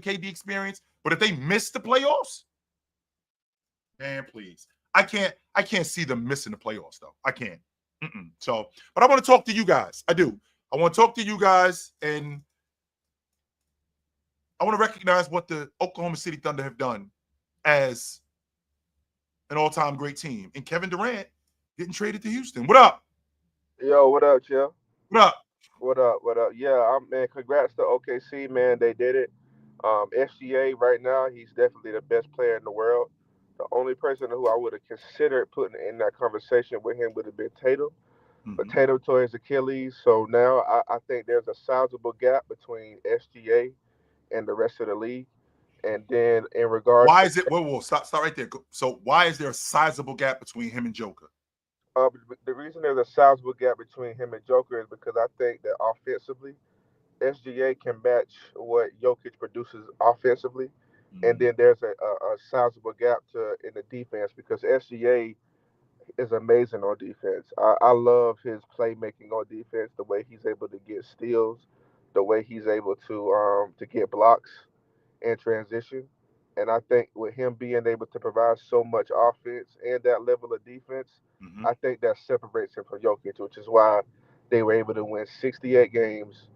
KD experience. But if they miss the playoffs, man, please. I can't see them missing the playoffs though. I can't. So, but I want to talk to you guys. I do. I want to talk to you guys, and I want to recognize what the Oklahoma City Thunder have done as an all-time great team. And Kevin Durant getting traded to Houston. What up? Yo, what up, Chill? What up? What up? What up? Yeah, man. Congrats to OKC, man. They did it. SGA right now, he's definitely the best player in the world. The only person who I would have considered putting in that conversation with him would have been Tatum, but Mm-hmm. Tatum tore his Achilles, so now I think there's a sizable gap between SGA and the rest of the league. And then in regards Why to is it? Whoa, stop right there. So why is there a sizable gap between him and Joker? the reason there's a sizable gap between him and Joker is because I think that offensively SGA can match what Jokic produces offensively, and Mm-hmm. then there's a sizable gap to in the defense because SGA is amazing on defense. I love his playmaking on defense, the way he's able to get steals, the way he's able to get blocks in transition. And I think with him being able to provide so much offense and that level of defense, Mm-hmm. I think that separates him from Jokic, which is why they were able to win 68 games,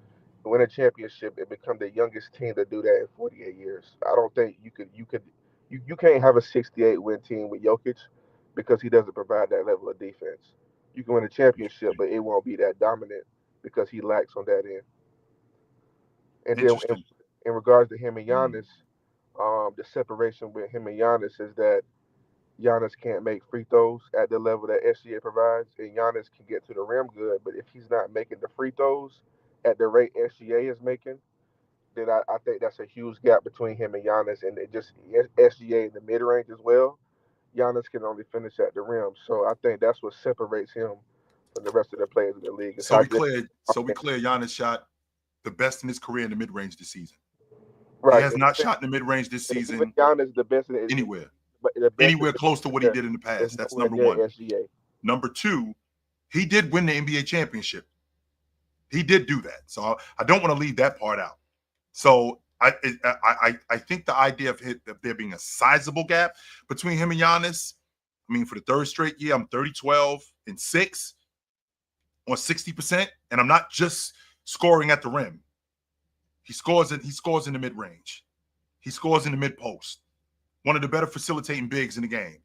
win a championship, and become the youngest team to do that in 48 years. I don't think you can't have a 68 win team with Jokic because he doesn't provide that level of defense. You can win a championship, Interesting. but it won't be that dominant because he lacks on that end. And then Interesting. in regards to him and Mm. Giannis, the separation with him and Giannis is that Giannis can't make free throws at the level that SGA provides, and Giannis can get to the rim good, but if he's not making the free throws at the rate SGA is making, then I think that's a huge gap between him and Giannis, and it just SGA in the mid range as well. Giannis can only finish at the rim, so I think that's what separates him from the rest of the players in the league. Is So how we good. clear. So we clear. Giannis shot the best in his career in the mid range this season. He Right, has not shot in the mid range this and even season Giannis the best, anywhere, but the best in anywhere his close to what he career did in the is past. That's nowhere number near one. SGA. Number two, he did win the NBA championship. He did do that. So I don't want to leave that part out. So I think the idea of there being a sizable gap between him and Giannis. I mean, for the third straight year, I'm 30, 12, and 6 on 60%, and I'm not just scoring at the rim. He scores in the mid range. He scores in the mid post. One of the better facilitating bigs in the game,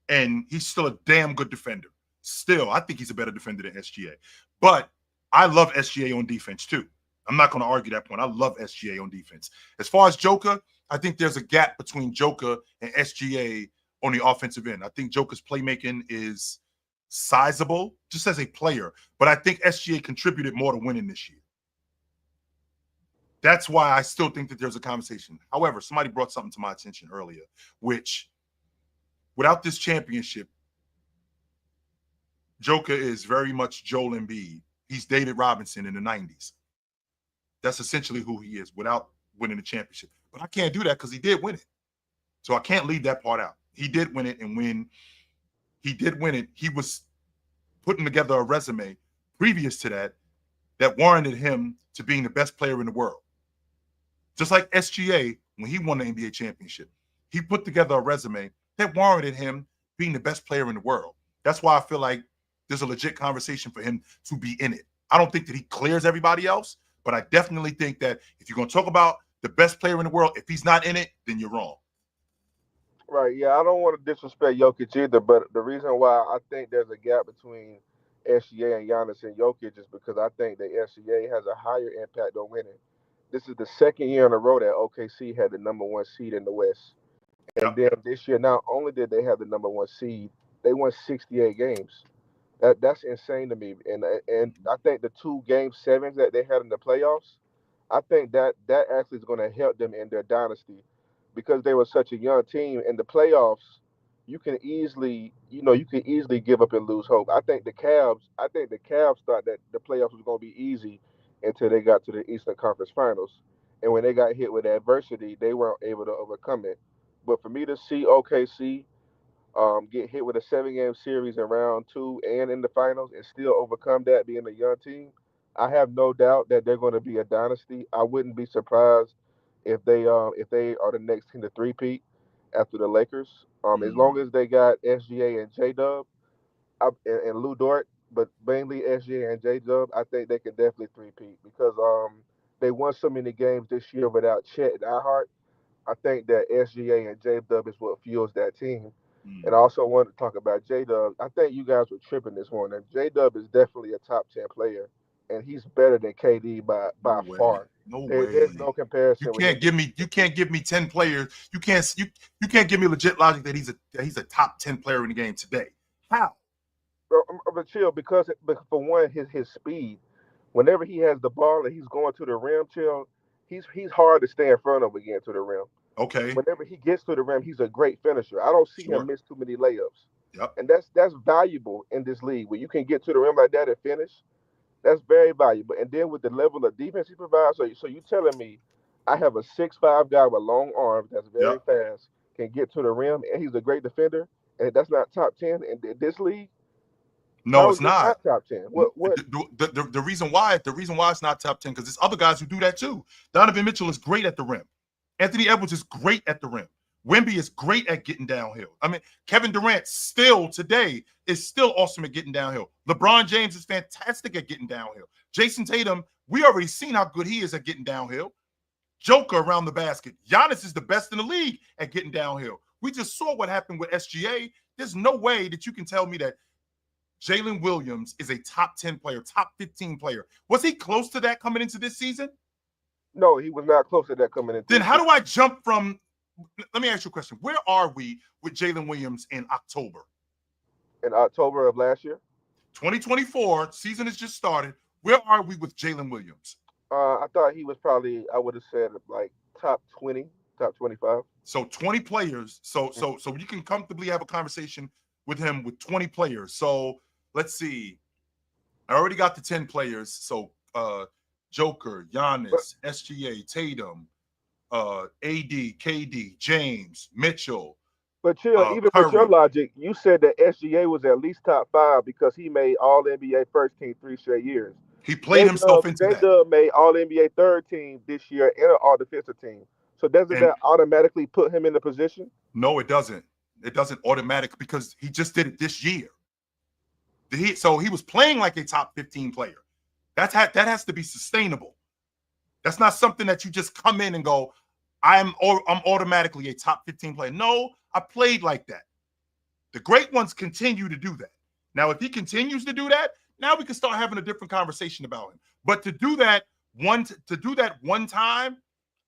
and he's still a damn good defender. Still, I think he's a better defender than SGA. But I love SGA on defense too. I'm not going to argue that point. I love SGA on defense. As far as Joker, I think there's a gap between Joker and SGA on the offensive end. I think Joker's playmaking is sizable just as a player, but I think SGA contributed more to winning this year. That's why I still think that there's a conversation. However, somebody brought something to my attention earlier, which without this championship, Joker is very much Joel Embiid. He's David Robinson in the 90s. That's essentially who he is without winning the championship. But I can't do that because he did win it. So I can't leave that part out. He did win it, and when he did win it, he was putting together a resume previous to that that warranted him to being the best player in the world. Just like SGA, when he won the NBA championship, he put together a resume that warranted him being the best player in the world. That's why I feel like there's a legit conversation for him to be in it. I don't think that he clears everybody else, but I definitely think that if you're going to talk about the best player in the world, if he's not in it, then you're wrong. Right. Yeah, I don't want to disrespect Jokic either, but the reason why I think there's a gap between SGA and Giannis and Jokic is because I think that SGA has a higher impact on winning. This is the second year in a row that OKC had the number one seed in the West. And Yep. then this year, not only did they have the number one seed, they won 68 games. That's insane to me. And I think the two game sevens that they had in the playoffs, I think that actually is going to help them in their dynasty because they were such a young team. In the playoffs, you can easily give up and lose hope. I think the Cavs thought that the playoffs was going to be easy until they got to the Eastern Conference Finals, and when they got hit with adversity, they weren't able to overcome it. But for me to see OKC get hit with a 7 game series in round two and in the finals and still overcome that being a young team, I have no doubt that they're going to be a dynasty. I wouldn't be surprised if they are the next team to three-peat after the Lakers. As Mm, long as they got SGA and J Dub and Lou Dort, but mainly SGA and J Dub, I think they can definitely three-peat because they won so many games this year without Chet and Ihart. I think that SGA and J Dub is what fuels that team. And I mm. also wanted to talk about J Dub. I think you guys were tripping this morning. J Dub is definitely a top 10 player, and he's better than KD No by way. far. No There's way. no comparison with him being You MVP. can't give me 10 players. You can't give me legit logic that he's a top 10 player in the game today. How? But chill, because for one, his speed. Whenever he has the ball and he's going to the rim, chill, he's hard to stay in front of again to the rim. Okay. Whenever he gets to the rim, he's a great finisher. I don't see him Sure. miss too many layups, Yep. and that's valuable in this league where you can get to the rim like that and finish. That's very valuable. And then with the level of defense he provides, so you telling me I have a 6'5" guy with long arms that's very Yep. fast, can get to the rim, and he's a great defender, and that's not top 10 in this league? No, How it's is that not. not top 10? What? The reason why it's not top 10 because there's other guys who do that too. Donovan Mitchell is great at the rim. Anthony Edwards is great at the rim. Wemby is great at getting downhill. I mean, Kevin Durant still today is still awesome at getting downhill. LeBron James is fantastic at getting downhill. Jason Tatum, we already seen how good he is at getting downhill. Joker around the basket. Giannis is the best in the league at getting downhill. We just saw what happened with SGA. There's no way that you can tell me that Jalen Williams is a top 10 player, top 15 player. Was he close to that coming into this season? No, he was not close to that coming into Then this how season. do I jump from? Let me ask you a question. Where are we with Jalen Williams in October? In October of last year. 2024, season has just started. Where are we with Jalen Williams? I thought he was probably, I would have said like top 20, top 25. So 20 players. So you can comfortably have a conversation with him with 20 players. So let's see. I already got the 10 players. So Joker, But Giannis, SGA, Tatum, AD, KD, James, Mitchell, but chill, even with your Curry. logic, you said that SGA was at least top five because he made All NBA first team 3 straight years. He played himself into J that. Dub made All NBA third team this year and an All Defensive team. So doesn't And that automatically put him in the position? no, it doesn't. It doesn't automatic because he just did it this year. So he was playing like a top 15 player. That has to be sustainable. That's not something that you just come in and go, I'm automatically a top 15 player. No, I played like that. The great ones continue to do that. Now, if he continues to do that, now we can start having a different conversation about him. But to do that one time,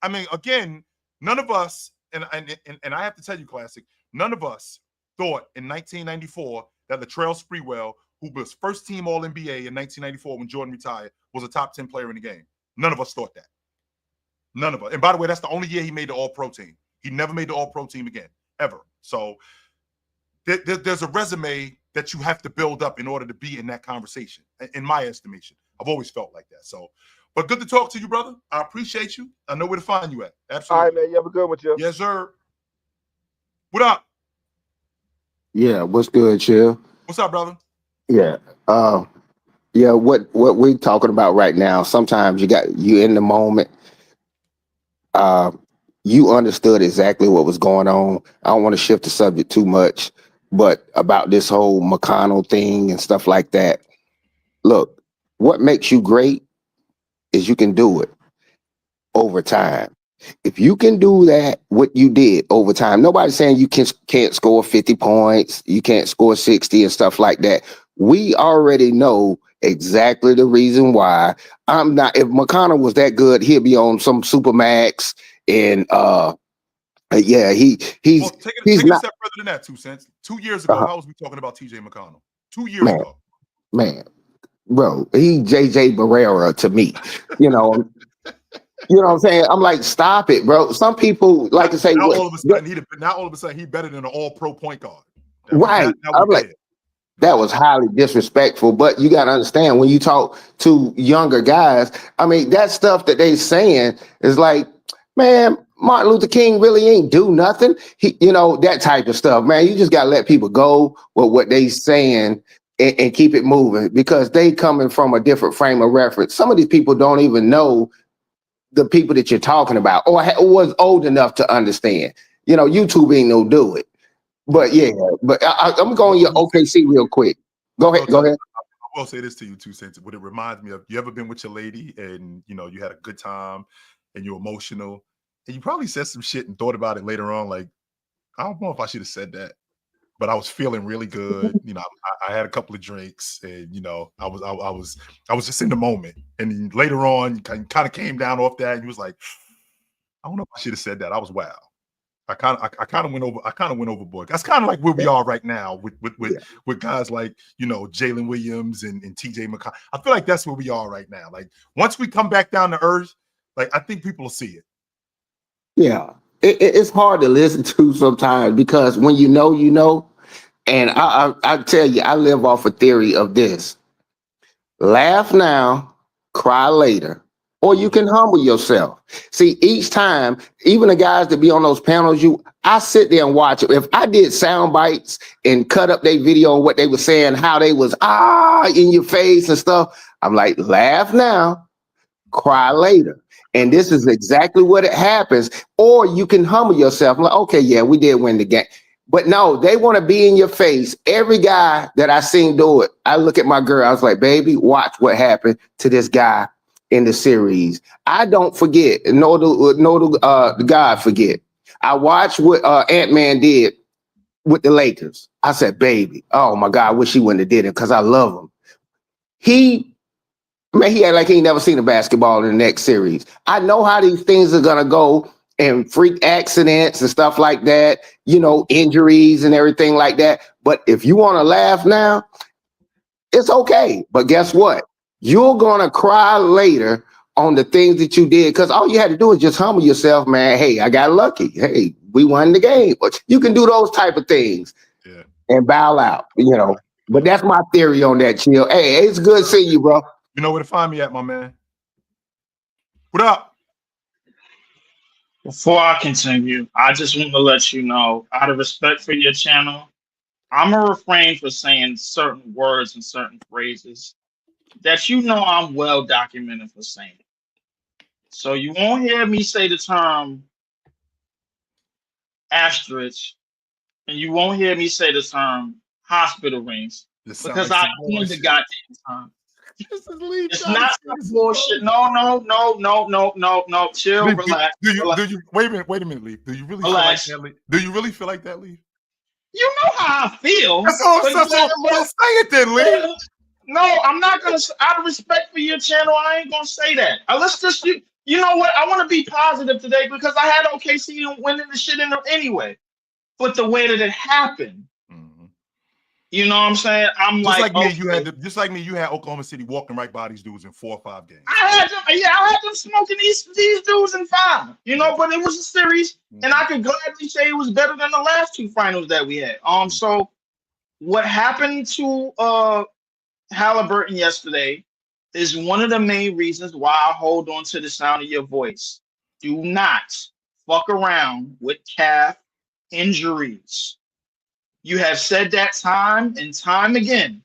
I mean, again, none of us, and I have to tell you, Classic, none of us thought in 1994 that Latrell Sprewell, who was first team All NBA in 1994 when Jordan retired, was a top 10 player in the game. None of us thought that. None of us. And by the way, that's the only year he made the All Pro team. He never made the All Pro team again, ever. So there's a resume that you have to build up in order to be in that conversation, in my estimation. I've always felt like that. So, but good to talk to you, brother. I appreciate you. I know where to find you at. All right, Absolutely. man. You have a good one, Chill. Yes, sir. What up? Yeah, what's good, Chill? What's up, brother? Yeah. Uh yeah, what we talking about right now, sometimes you in the moment, uh you understood exactly what was going on. I don't want to shift the subject too much, but about this whole McConnell thing and stuff like that. Look, what makes you great is you can do it over time. If you can do that, what you did over time, nobody's saying you can't score 50 points, you can't score 60 and stuff like that. We already know exactly the reason why. I'm not, if McConnell was that good, he'd be on some super max and yeah, Well, he's take it a not. step further than that, 2 cents. 2 years ago, uh how was we talking about TJ McConnell? 2 years Man, ago. man, bro, he JJ Barrera to me. You know, you know what I'm saying? I'm like, stop it, bro. Some people like to say, Now what, all of a sudden he better than an all pro point guard. right. Now we I'm like, there. that was highly disrespectful. But you got to understand when you talk to younger guys, I mean, that stuff that they saying is like, man, Martin Luther King really ain't do nothing. That type of stuff, man. You just got to let people go with what they saying and keep it moving because they coming from a different frame of reference. Some of these people don't even know the people that you're talking about, or was old enough to understand. You know, YouTube ain't no do it. But yeah, but I'm going your OKC real quick. Go ahead. Go ahead. I will say this to you too, since what it reminds me of. You ever been with your lady and you know you had a good time and you're emotional and you probably said some shit and thought about it later on, like I don't know if I should have said that, but I was feeling really good. You know, I had a couple of drinks and you know I was just in the moment. And then later on, you kind of came down off that and you was like, I don't know if I should have said that. I was wild. I kind of went overboard. That's kind of like where we are right now with guys like, you know, Jalen Williams and TJ McConnell. I feel like that's where we are right now. Like once we come back down to earth, like I think people will see it. Yeah, it's hard to listen to sometimes because when you know, you know. And I tell you, I live off a theory of this: laugh now, cry later. Or you can humble yourself. See, each time, even the guys that be on those panels, I sit there and watch it. If I did sound bites and cut up their video on what they were saying, how they was in your face and stuff, I'm like, laugh now, cry later. And this is exactly what it happens. Or you can humble yourself. I'm like, okay, yeah, we did win the game. But no, they want to be in your face. Every guy that I seen do it, I look at my girl, I was like, baby, watch what happened to this guy in the series. I don't forget, nor do God forget. I watched what Ant-Man did with the Lakers. I said, baby, oh my God, I wish he wouldn't have did it because I love him. He had like he ain't never seen a basketball in the next series. I know how these things are gonna go and freak accidents and stuff like that, you know, injuries and everything like that. But if you want to laugh now, it's okay. But guess what? You're going to cry later on the things that you did because all you had to do is just humble yourself, man. Hey, I got lucky. Hey, we won the game. But you can do those type of things and bow out, you know. But that's my theory on that, Chill. Hey, it's good seeing you, bro. You know where to find me at, my man. What up? Before I continue, I just want to let you know, out of respect for your channel, I'm going to refrain for saying certain words and certain phrases that you know I'm well documented for saying. So you won't hear me say the term asterisk, and you won't hear me say the term hospital rings because like I own the goddamn term. It's not some bullshit. No. Chill, Leaf, relax. Do you wait a minute, Leaf. Do you really relax. feel like that, Leaf? Do you really feel like that, Leaf? You know how I feel. That's all. Well, say it then, Leaf. No, I'm not gonna. Out of respect for your channel, I ain't gonna say that. Let's just you know what? I want to be positive today because I had OKC winning the shit in anyway. But the way that it happened, you know what I'm saying? I'm just like me. Okay. You had Oklahoma City walking right by these dudes in 4 or 5 games. I had them smoking these dudes in 5. You know, but it was a series, and I could gladly say it was better than the last 2 finals that we had. So what happened to Halliburton yesterday is one of the main reasons why I hold on to the sound of your voice. Do not fuck around with calf injuries. You have said that time and time again.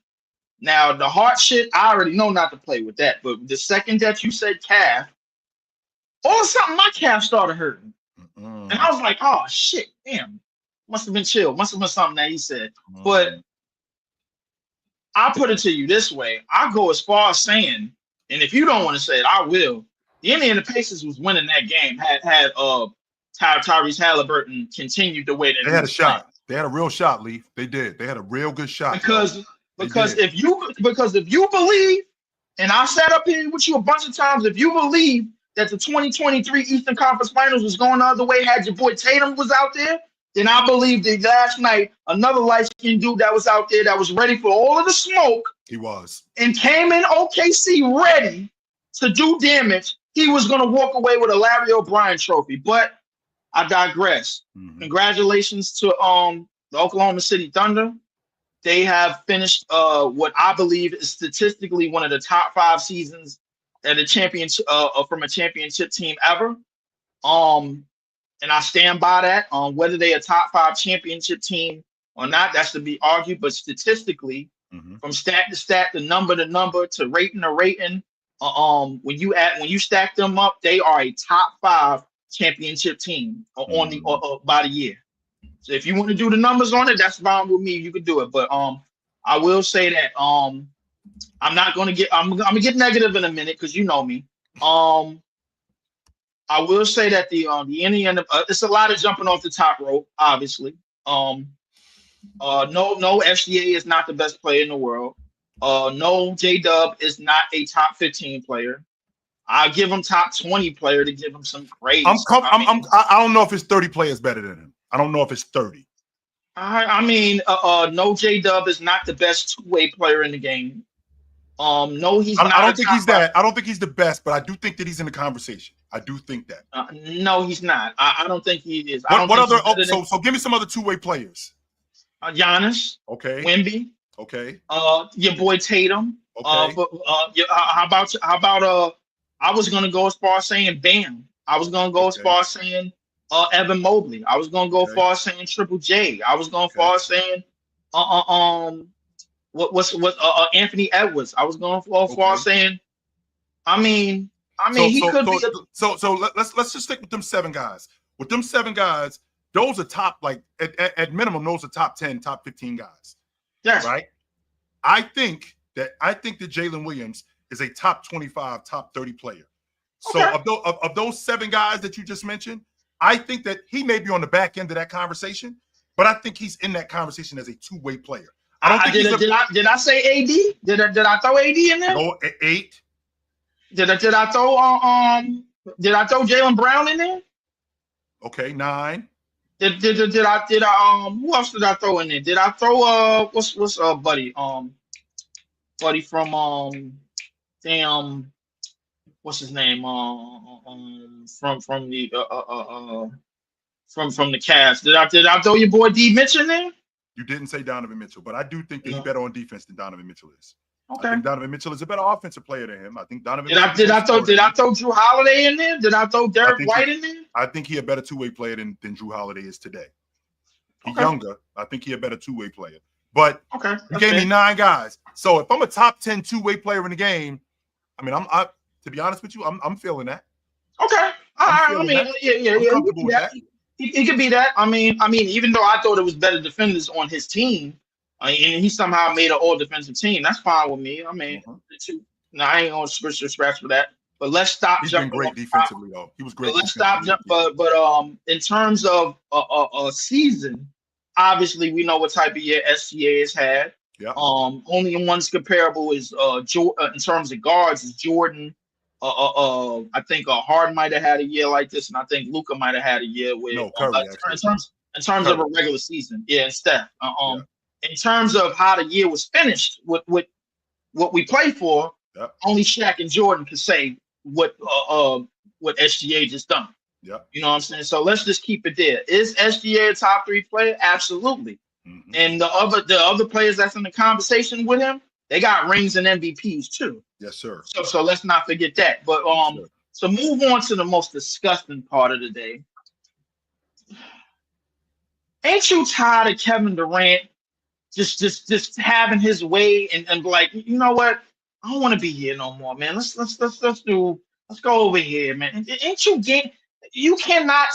Now, the heart shit, I already know not to play with that. But the second that you said calf, all of a sudden my calf started hurting. And I was like, oh, shit, damn. Must have been chill. Must have been something that he said. But I put it to you this way. I go as far as saying, and if you don't want to say it, I will. The Indiana Pacers was winning that game had Tyrese Halliburton continued the way that they had a shot. Playing. They had a real shot, Leaf. They did. They had a real good shot. Because if you believe, and I sat up here with you a bunch of times, if you believe that the 2023 Eastern Conference Finals was going the other way, had your boy Tatum was out there, then I believe that last night another light-skinned dude that was out there that was ready for all of the smoke. He was. And came in OKC ready to do damage. He was going to walk away with a Larry O'Brien trophy. But I digress. Congratulations to the Oklahoma City Thunder. They have finished what I believe is statistically one of the top 5 seasons at a championship from a championship team ever. And I stand by that. Whether they a top 5 championship team or not, that's to be argued. But statistically, from stat to stat, to number to number, to rating to rating, When you stack them up, they are a top 5 championship team on the by the year. So if you want to do the numbers on it, that's fine with me. You can do it. But I will say that I'm not gonna get I'm gonna get negative in a minute because you know me. I will say that the Indiana it's a lot of jumping off the top rope, obviously. No SGA is not the best player in the world. No J Dub is not a top 15 player. I'll give him top 20 player to give him some praise. I don't know if it's 30 players better than him. I don't know if it's 30. No J Dub is not the best two-way player in the game. No, he's not. I don't think he's that. I don't think he's the best, but I do think that he's in the conversation. I do think that. No, he's not. I don't think he is. So give me some other two-way players. Giannis. Okay. Wemby. Okay. Your boy Tatum. Okay. How about I was gonna go as far as saying Bam. I was gonna go as far as saying Evan Mobley. I was gonna go as far as saying Triple J. I was going far as saying Anthony Edwards. I was going far as saying. He could be. So let's just stick with them 7 guys. With them 7 guys, those are top, like at minimum, those are top 10, top 15 guys. Yes. Right. I think that Jalen Williams is a top 25, top 30 player. So of those 7 guys that you just mentioned, I think that he may be on the back end of that conversation, but I think he's in that conversation as a two-way player. I don't think did I say AD? Did I throw AD in there? No, 8. Did I throw Jaylen Brown in there? Okay, 9. Did I who else did I throw in there? Did I throw what's buddy from what's his name from the Cavs? Did I throw your boy D Mitchell in there? You didn't say Donovan Mitchell, but I do think that he's better on defense than Donovan Mitchell is. Okay. I think Donovan Mitchell is a better offensive player than him. I think Donovan. Did I throw Drew Holiday in there? Did I throw Derek White in there? I think he's a better two-way player than Drew Holiday is today. He's younger. I think he's a better two-way player. But you gave me 9 guys. So if I'm a top 10 two-way player in the game, I to be honest with you, I'm feeling that. Okay. He could be that. Even though I thought it was better defenders on his team, and he somehow made an all-defensive team, that's fine with me. I ain't gonna switch the scratch for that. But let's stop. He's been great defensively, though. He was great. But let's stop. But in terms of a season, obviously we know what type of year SGA has had. Yeah. Only one's comparable is in terms of guards is Jordan. I think Harden might have had a year like this, and I think Luka might have had a year with Curry, in terms of a regular season. Yeah, and Steph. In terms of how the year was finished with what we play for, only Shaq and Jordan could say what SGA just done. Yeah. You know what I'm saying? So let's just keep it there. Is SGA a top 3 player? Absolutely. Mm-hmm. And the other players that's in the conversation with him, they got rings and MVPs too. Yes, sir. So let's not forget that. But so move on to the most disgusting part of the day. Ain't you tired of Kevin Durant just having his way and like, you know what? I don't want to be here no more, man. Let's go over here, man. Ain't you getting? You cannot.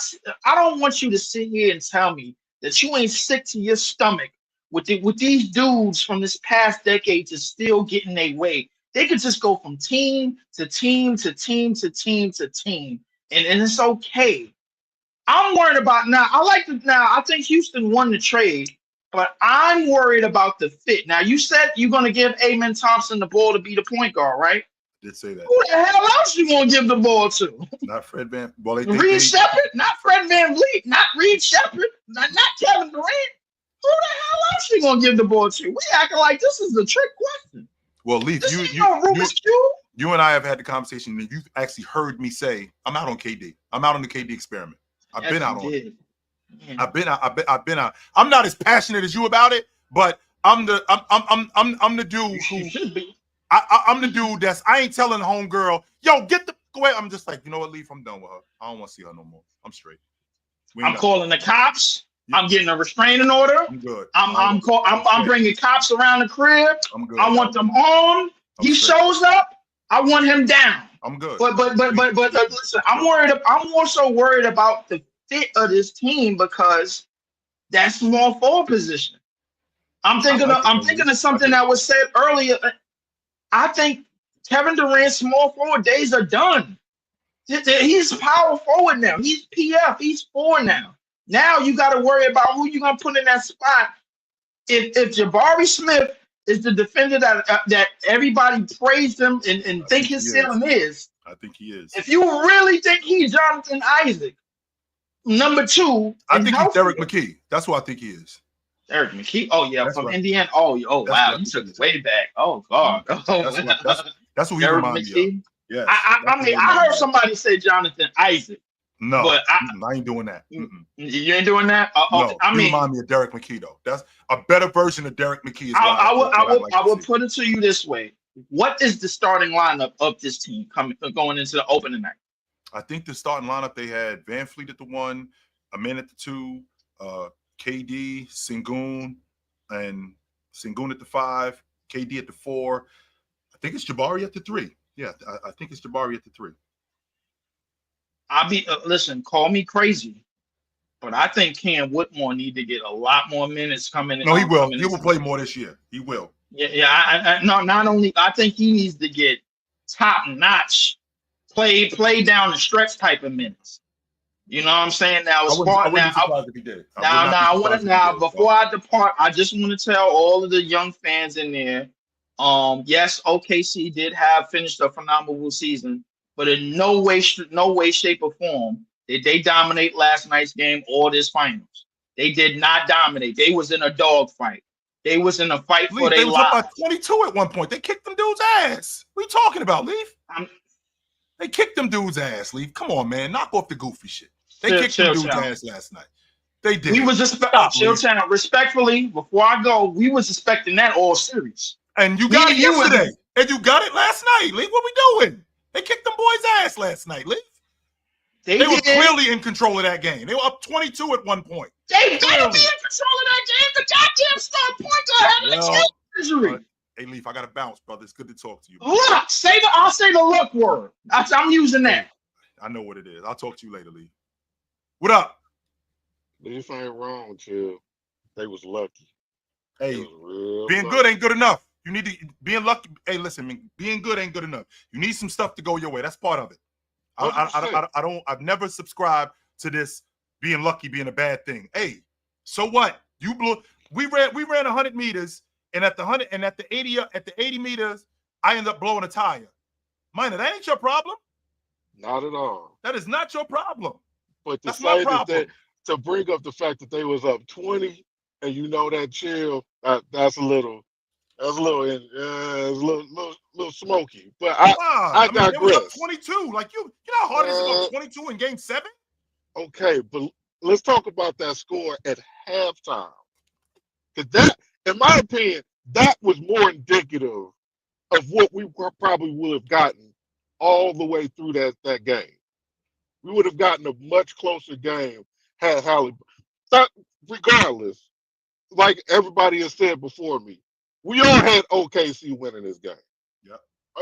I don't want you to sit here and tell me that you ain't sick to your stomach with these dudes from this past decade just still getting their way. They could just go from team to team to team to team to team, and it's okay. I'm worried about now. I think Houston won the trade, but I'm worried about the fit. Now, you said you're going to give Amen Thompson the ball to be the point guard, right? I did say that. Who the hell else you going to give the ball to? Not Fred Van. Reed Shepard? Not Fred VanVleet. Not Reed Shepard. Not Kevin Durant. Who the hell else you going to give the ball to? We acting like this is a trick question. Well, Leaf, you and I have had the conversation, and you've actually heard me say, I'm out on KD. I'm out on the KD experiment. I've been out on it. I've been out. I'm not as passionate as you about it, but I'm the dude who should be. I'm the dude that's I ain't telling homegirl, yo, get the away. I'm just like, you know what, Leaf, I'm done with her. I don't want to see her no more. I'm straight. I'm calling the cops. Yeah. I'm getting a restraining order. I'm good. I'm bringing cops around the crib. I'm good. I want them on. He shows up. I want him down. I'm good. But listen, I'm worried. I'm more so worried about the fit of this team because that small forward position. I'm thinking of something that was said earlier. I think Kevin Durant's small forward days are done. He's power forward now. He's PF. He's 4 now. Now you got to worry about who you're gonna put in that spot. If Jabari Smith is the defender that everybody praised him and think his ceiling is, I think he is. if you really think he's Jonathan Isaac, number 2, I think he's Derek McKee. That's who I think he is. Derek McKee. Oh yeah, That's from right. Indiana. Oh wow, you took it way back. Oh god. That's who he Derek reminds McKee? me of. Yes. I mean, I heard somebody say Jonathan Isaac. No, but I ain't doing that. You ain't doing that. No, I mean, remind me of Derek McKee though. That's a better version of Derek McKee. I would put it to you this way: what is the starting lineup of this team going into the opening night? I think the starting lineup, they had Van Fleet at the 1, Amen at the 2, KD, Sengun at the 5, KD at the 4. I think it's Jabari at the 3. Yeah, I think it's Jabari at the 3. Listen, call me crazy, but I think Cam Whitmore need to get a lot more minutes coming in. No, he will. He will play more this year. He will. Yeah. Not only I think he needs to get top notch play down the stretch type of minutes. You know what I'm saying? Now, I wouldn't be surprised if he did. Before I depart, I just want to tell all of the young fans in there. Yes, OKC did finished a phenomenal season, but in no way, shape, or form did they dominate last night's game or this finals. They did not dominate. They was in a dogfight. They was in a fight for their lives. They was up by 22 at one point. They kicked them dudes' ass. What are you talking about, Leaf? They kicked them dudes' ass, Leaf. Come on, man. Knock off the goofy shit. They kicked them dudes' ass last night. They did. We was respectfully, before I go, we was expecting that all series. And you got it yesterday. And you got it last night, Leaf. What we doing? They kicked them boys' ass last night, Leaf. They were clearly in control of that game. They were up 22 at one point. They better be in control of that game. The goddamn star point guard had an injury. Hey, Leaf, I got to bounce, brother. It's good to talk to you. Look, I'll say the look word. I'm using that. I know what it is. I'll talk to you later, Leaf. What up? Leaf ain't wrong, chill. They was lucky. Hey, being good ain't good enough. You need to being lucky. Hey, listen, man, being good ain't good enough. You need some stuff to go your way. That's part of it. I've never subscribed to this being lucky being a bad thing. Hey, so what? You blew. We ran 100 meters, and at the 100 and at the 80 meters, I ended up blowing a tire. Minor, that ain't your problem. Not at all. That is not your problem. But to say that to bring up the fact that they was up 20, and you know that chill, that's a little smoky. But I digress. It was up 22. Like you know how hard it is to go 22 in game 7? Okay, but let's talk about that score at halftime. Because that, in my opinion, that was more indicative of what we probably would have gotten all the way through that game. We would have gotten a much closer game had Halle. Regardless, like everybody has said before me, we all had OKC winning this game. Yeah,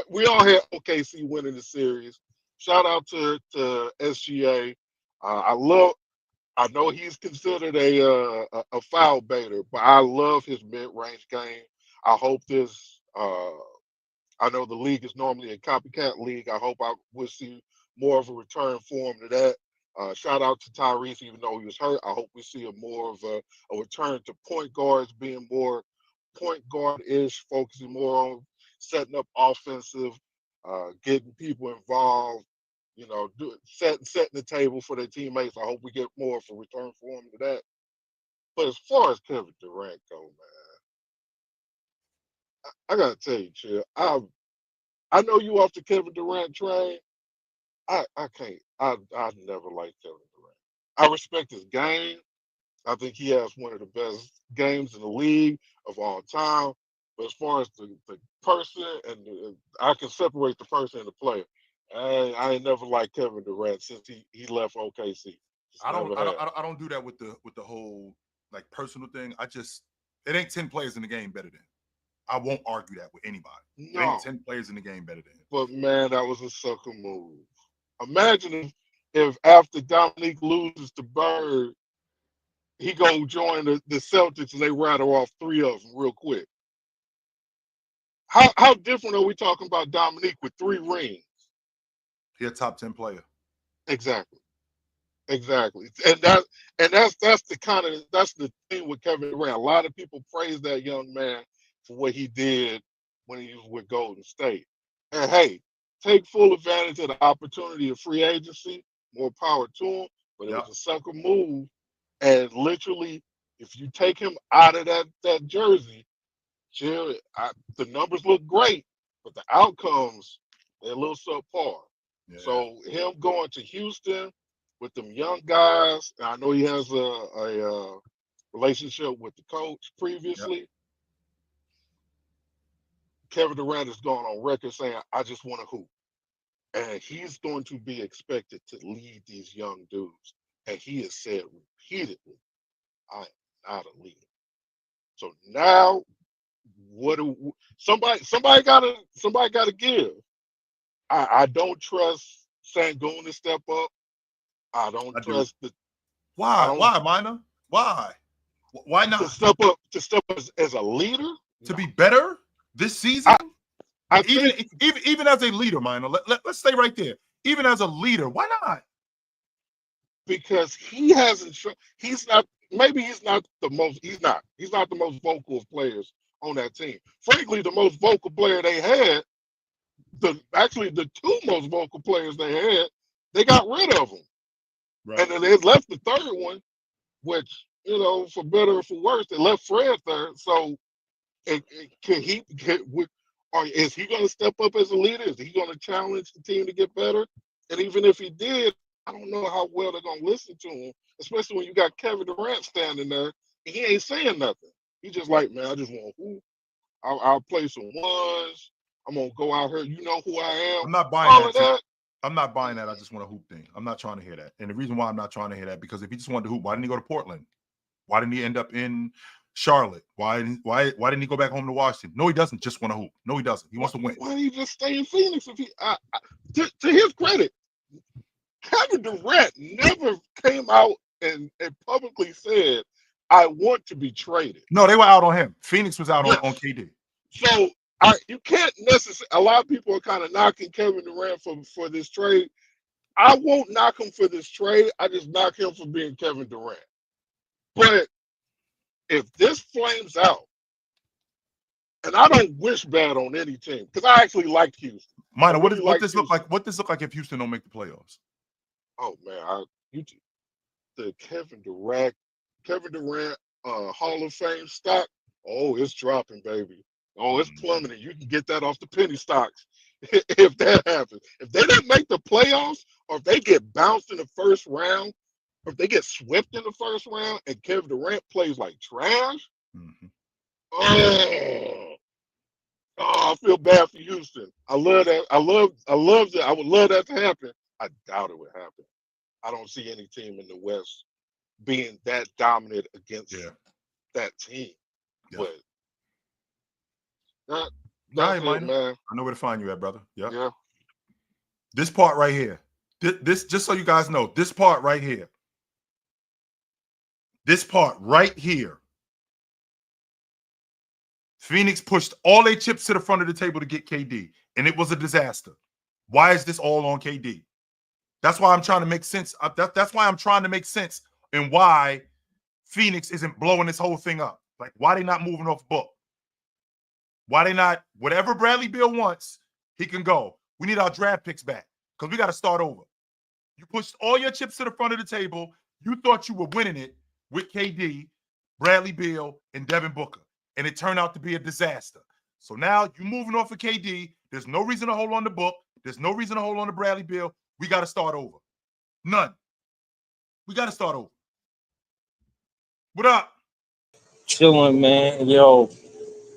we all had OKC winning the series. Shout out to SGA. I know he's considered a foul baiter, but I love his mid-range game. I hope this. I know the league is normally a copycat league. I hope I will see more of a return for him to that. Shout out to Tyrese, even though he was hurt. I hope we see more of a return to point guards being more point guard-ish, focusing more on setting up offensive, getting people involved, setting the table for their teammates. I hope we get more of a return for him to that. But as far as Kevin Durant go, man, I gotta tell you, Chill, I know you off the Kevin Durant train. I can't. I never liked Kevin Durant. I respect his game. I think he has one of the best games in the league of all time. But as far as the person, and I can separate the person and the player. I ain't never liked Kevin Durant since he left OKC. I don't do that with the whole like personal thing. It ain't 10 players in the game better than. I won't argue that with anybody. There No, ain't 10 players in the game better than him. but man, that was a sucker move. Imagine if after Dominique loses to Bird, he gonna join the Celtics and they rattle off 3 of them real quick. How different are we talking about Dominique with 3 rings? He a top 10 player. Exactly. And that's the thing with Kevin Durant. A lot of people praise that young man for what he did when he was with Golden State. And hey, take full advantage of the opportunity of free agency. More power to him. But it Yep. was a sucker move. And literally, if you take him out of that jersey, the numbers look great, but the outcomes, they're a little subpar. Yeah. So him going to Houston with them young guys, and I know he has a relationship with the coach previously. Kevin Durant has gone on record saying, I just want to hoop. And he's going to be expected to lead these young dudes. And he has said repeatedly, I am not a leader. So now somebody gotta give. I don't trust Sangoon to step up. I don't trust the Why, Minor? Why to not? step up as a leader To be better this season? I even think, even as a leader, Minor. Let's stay right there. Even as a leader, why not? because he hasn't he's not the most vocal of players on that team. Frankly, the most vocal player they had, the 2 most vocal players they had, they got rid of them. Right. And then they left the third one, which, for better or for worse, they left Fred third. So is he going to step up as a leader? Is he going to challenge the team to get better? And even if he did, I don't know how well they're going to listen to him, especially when you got Kevin Durant standing there and he ain't saying nothing. He just like, man, I just want to hoop. I'll play some ones. I'm going to go out here. You know who I am. I'm not buying that. I'm not buying that. I just want to hoop thing. I'm not trying to hear that. And the reason why I'm not trying to hear that, because if he just wanted to hoop, why didn't he go to Portland? Why didn't he end up in Charlotte? Why didn't he go back home to Washington? No, he doesn't just want to hoop. No, he doesn't. He wants to win. Why didn't he just stay in Phoenix? If he, to his credit, Kevin Durant never came out and publicly said, I want to be traded. No, they were out on him. Phoenix was out on KD. So you can't necessarily. A lot of people are kind of knocking Kevin Durant for this trade. I won't knock him for this trade. I just knock him for being Kevin Durant. But if this flames out, and I don't wish bad on any team because I actually like Houston. Minor, what this look like? What this look like if Houston don't make the playoffs? Oh man, the Kevin Durant Hall of Fame stock. Oh, it's dropping, baby. Oh, it's plummeting. You can get that off the penny stocks if that happens. If they don't make the playoffs, or if they get bounced in the first round, or if they get swept in the first round, and Kevin Durant plays like trash, oh, I feel bad for Houston. I love that. I love that. I would love that to happen. I doubt it would happen. I don't see any team in the West being that dominant against that team. Yeah. But that's it, man. I know where to find you at, brother. Yeah. This part right here. This just so you guys know, this part right here. This part right here. Phoenix pushed all their chips to the front of the table to get KD, and it was a disaster. Why is this all on KD? That's why I'm trying to make sense. That's why I'm trying to make sense in why Phoenix isn't blowing this whole thing up. Like, why they not moving off book? Why they not, whatever Bradley Beal wants, he can go. We need our draft picks back because we got to start over. You pushed all your chips to the front of the table. You thought you were winning it with KD, Bradley Beal, and Devin Booker, and it turned out to be a disaster. So now you're moving off of KD. There's no reason to hold on to Book. There's no reason to hold on to Bradley Beal. We got to start over. None. We got to start over. What up? Chilling, man. Yo,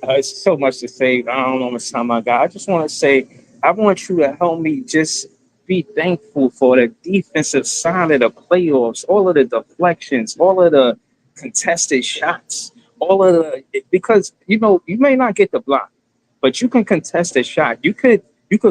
it's so much to say. I don't know how much time I got. I just want to say, I want you to help me just be thankful for the defensive side of the playoffs, all of the deflections, all of the contested shots, all of the, because you may not get the block, but you can contest a shot. You could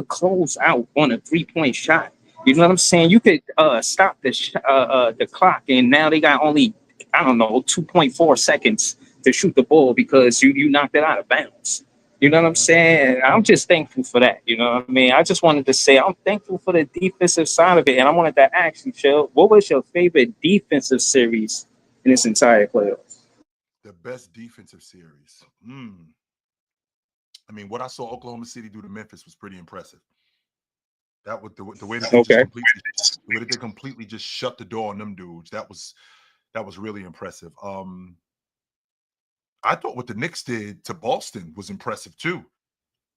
close out on a 3-point shot. You know what I'm saying? You could stop the clock, and now they got only, I don't know, 2.4 seconds to shoot the ball because you knocked it out of bounds. You know what I'm saying? I'm just thankful for that. You know what I mean? I just wanted to say I'm thankful for the defensive side of it, and I wanted to ask you, Chill, what was your favorite defensive series in this entire playoffs? The best defensive series. I mean, what I saw Oklahoma City do to Memphis was pretty impressive. That was the way that they just completely just shut the door on them dudes. That was really impressive. I thought what the Knicks did to Boston was impressive too.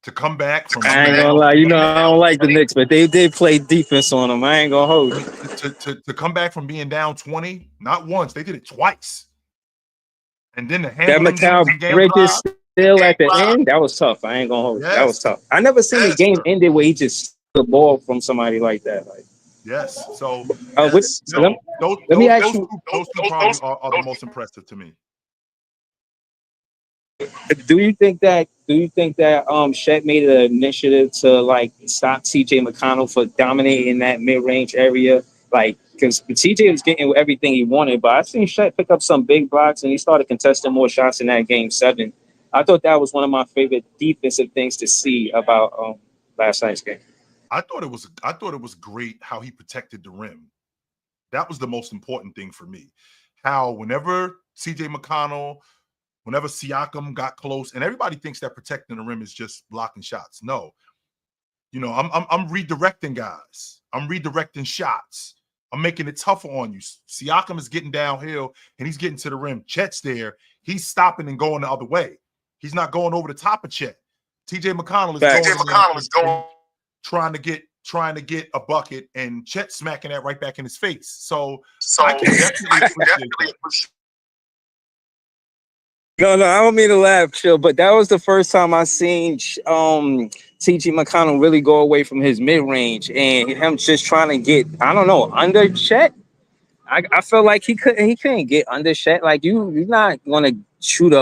To come back from I ain't gonna lie, I don't like the Knicks, but they did play defense on them. I ain't gonna hold you. To come back from being down 20, not once, they did it twice. And then the that Macau Bridges still at the end, that was tough. I ain't gonna hold you. That was tough. I never seen a game ended where he just took the ball from somebody like that. Like, yes. So let me ask you, those two probably are the most impressive to me. Do you think that Shet made an initiative to like stop TJ McConnell for dominating that mid-range area? Like, because TJ was getting everything he wanted, but I've seen Shet pick up some big blocks and he started contesting more shots in that game 7. I thought that was one of my favorite defensive things to see about last night's game. I thought it was great how he protected the rim. That was the most important thing for me. How whenever CJ McConnell, whenever Siakam got close, and everybody thinks that protecting the rim is just blocking shots. No, I'm redirecting guys. I'm redirecting shots. I'm making it tougher on you. Siakam is getting downhill and he's getting to the rim. Chet's there. He's stopping and going the other way. He's not going over the top of Chet. TJ McConnell is going trying to get a bucket, and Chet smacking that right back in his face. So I can definitely appreciate that. No, I don't mean to laugh, Chill, but that was the first time I seen T.G. McConnell really go away from his mid-range and him just trying to get, I don't know, under Chet. I felt like he couldn't get under Chet. Like you're not gonna shoot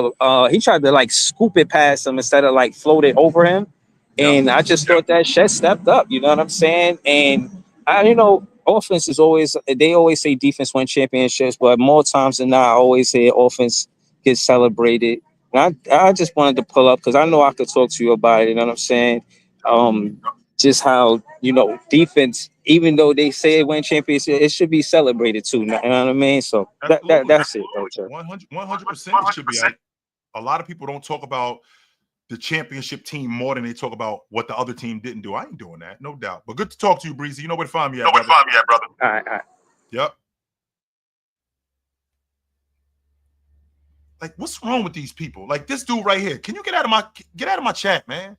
he tried to like scoop it past him instead of like float it over him. And I just thought that Chet stepped up, you know what I'm saying? And offense is always, they always say defense wins championships, but more times than not, I always say offense gets celebrated. And I just wanted to pull up because I know I could talk to you about it, you know what I'm saying? Just how, defense, even though they say it win championship, it should be celebrated too. You know what I mean? So that's it, Coach. 100% it should be. A lot of people don't talk about the championship team more than they talk about what the other team didn't do. I ain't doing that, no doubt. But good to talk to you, Breezy. You know where to find me at, brother. All right. Yep. Like, what's wrong with these people? Like this dude right here. Can you get out of my chat, man?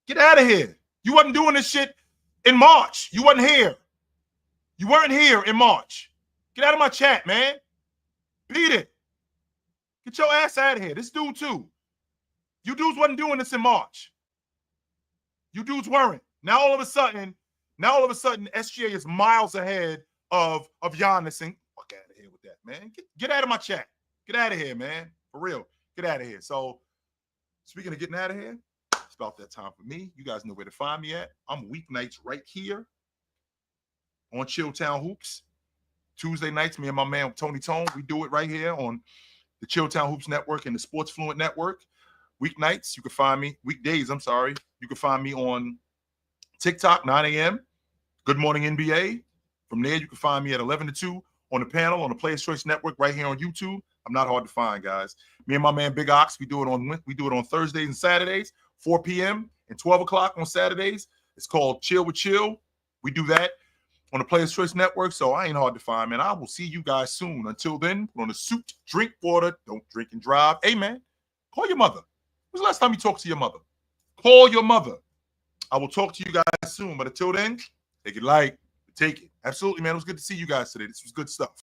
Get out of here. You wasn't doing this shit in March. You wasn't here. You weren't here in March. Get out of my chat, man. Beat it. Get your ass out of here. This dude too. You dudes wasn't doing this in March. You dudes weren't. Now all of a sudden, SGA is miles ahead of Giannis. And fuck out of here with that, man. Get out of my chat. Get out of here, man. For real. Get out of here. So, speaking of getting out of here, it's about that time for me. You guys know where to find me at. I'm weeknights right here on Chilltown Hoops. Tuesday nights, me and my man Tony Tone, we do it right here on the Chilltown Hoops Network and the Sports Fluent Network. Weeknights, you can find me. Weekdays, I'm sorry. You can find me on TikTok, 9 a.m. Good Morning NBA. From there, you can find me at 11 to 2 on the panel on the Players Choice Network right here on YouTube. I'm not hard to find, guys. Me and my man Big Ox, we do it on Thursdays and Saturdays, 4 p.m. and 12 o'clock on Saturdays. It's called Chill with Chill. We do that on the Players Choice Network, so I ain't hard to find, man. I will see you guys soon. Until then, put on a suit, drink water, don't drink and drive. Hey, man, call your mother. When's the last time you talked to your mother? Call your mother. I will talk to you guys soon, but until then, take it light. Take it. Absolutely, man. It was good to see you guys today. This was good stuff.